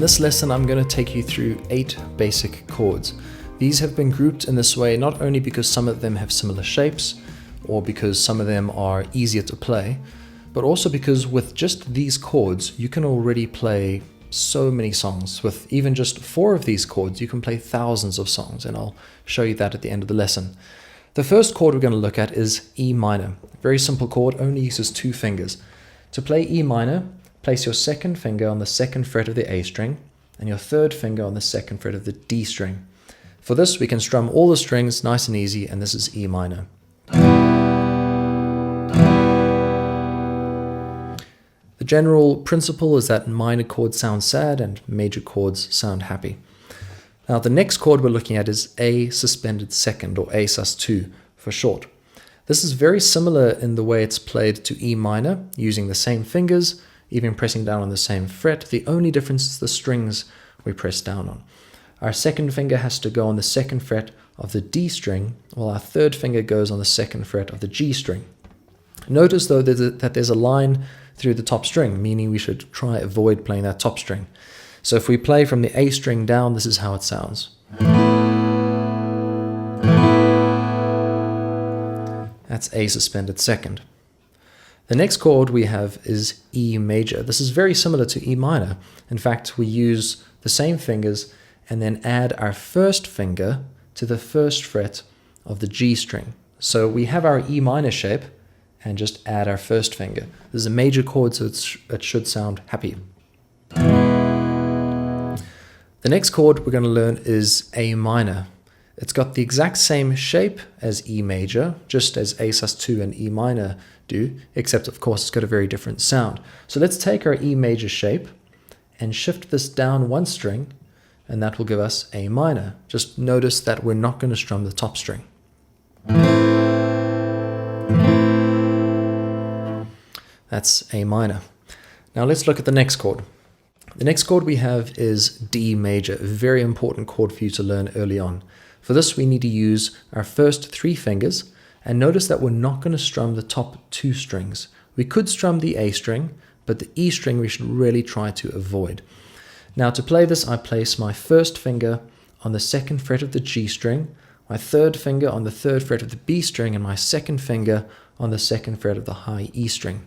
this lesson, I'm going to take you through 8 basic chords. These have been grouped in this way not only because some of them have similar shapes or because some of them are easier to play, but also because with just these chords, you can already play so many songs. With even just 4 of these chords, you can play thousands of songs, and I'll show you that at the end of the lesson. The first chord we're going to look at is E minor. Very simple chord, only uses 2 fingers. To play E minor, place your 2nd finger on the 2nd fret of the A string and your 3rd finger on the 2nd fret of the D string. For this, we can strum all the strings nice and easy, and this is E minor. The general principle is that minor chords sound sad and major chords sound happy. Now the next chord we're looking at is A suspended second, or A sus2 for short. This is very similar in the way it's played to E minor, using the same fingers, even pressing down on the same fret. The only difference is the strings we press down on. Our 2nd finger has to go on the 2nd fret of the D string, while our 3rd finger goes on the 2nd fret of the G string. Notice though that there's a line through the top string, meaning we should try avoid playing that top string. So if we play from the A string down, this is how it sounds. That's A suspended second. The next chord we have is E major. This is very similar to E minor. In fact, we use the same fingers and then add our 1st finger to the 1st fret of the G string. So we have our E minor shape and just add our 1st finger. This is a major chord, so it should sound happy. The next chord we're going to learn is A minor. It's got the exact same shape as E major, just as A sus2 and E minor do, except of course it's got a very different sound. So let's take our E major shape and shift this down 1 string, and that will give us A minor. Just notice that we're not going to strum the top string. That's A minor. Now let's look at the next chord. The next chord we have is D major, a very important chord for you to learn early on. For this, we need to use our first 3 fingers, and notice that we're not going to strum the top 2 strings. We could strum the A string, but the E string we should really try to avoid. Now to play this, I place my 1st finger on the 2nd fret of the G string, my 3rd finger on the 3rd fret of the B string, and my 2nd finger on the 2nd fret of the high E string.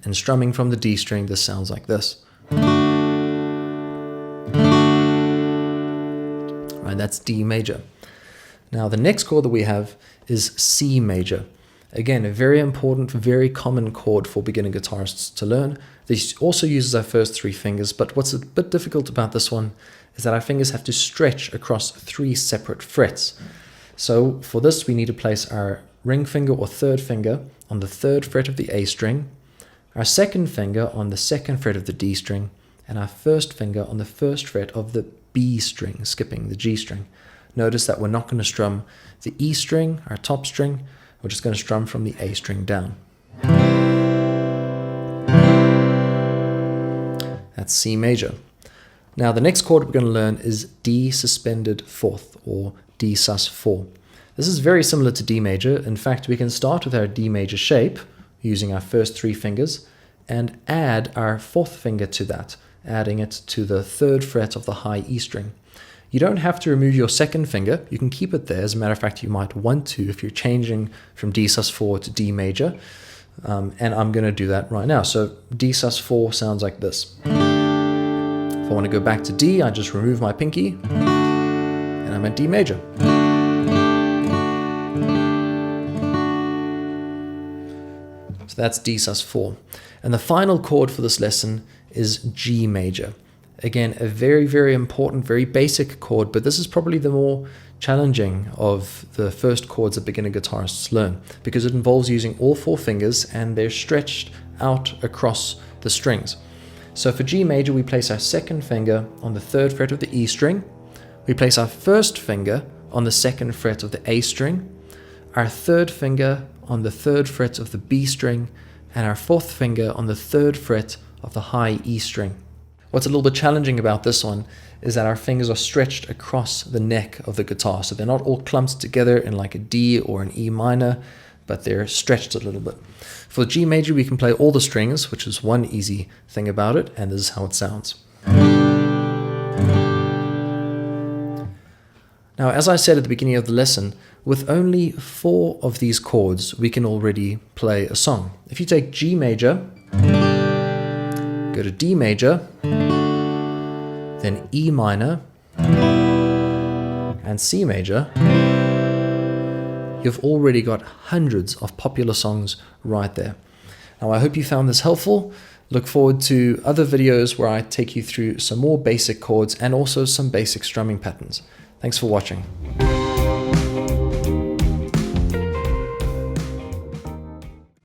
And strumming from the D string, this sounds like this. Right, that's D major. Now the next chord that we have is C major. Again, a very important, very common chord for beginner guitarists to learn. This also uses our first 3 fingers, but what's a bit difficult about this one is that our fingers have to stretch across 3 separate frets. So for this, we need to place our ring finger or 3rd finger on the 3rd fret of the A string, our 2nd finger on the 2nd fret of the D string, and our 1st finger on the 1st fret of the B string, skipping the G string. Notice that we're not going to strum the E string, our top string. We're just going to strum from the A string down. That's C major. Now the next chord we're going to learn is D suspended 4th, or D sus4. This is very similar to D major. In fact, we can start with our D major shape using our first 3 fingers and add our 4th finger to that, adding it to the 3rd fret of the high E string. You don't have to remove your 2nd finger. You can keep it there. As a matter of fact, you might want to if you're changing from D sus4 to D major. And I'm going to do that right now. So D sus4 sounds like this. If I want to go back to D, I just remove my pinky and I'm at D major. So that's D sus4. And the final chord for this lesson is G major. Again, a very, very important, very basic chord, but this is probably the more challenging of the first chords that beginner guitarists learn because it involves using all 4 fingers and they're stretched out across the strings. So for G major, we place our 2nd finger on the 3rd fret of the E string. We place our 1st finger on the 2nd fret of the A string, our 3rd finger on the 3rd fret of the B string, and our 4th finger on the 3rd fret of the high E string. What's a little bit challenging about this one is that our fingers are stretched across the neck of the guitar. So they're not all clumped together in like a D or an E minor, but they're stretched a little bit. For G major, we can play all the strings, which is one easy thing about it, and this is how it sounds. Now, as I said at the beginning of the lesson, with only 4 of these chords, we can already play a song. If you take G major, go to D major, then E minor, and C major, you've already got hundreds of popular songs right there. Now, I hope you found this helpful. Look forward to other videos where I take you through some more basic chords and also some basic strumming patterns. Thanks for watching.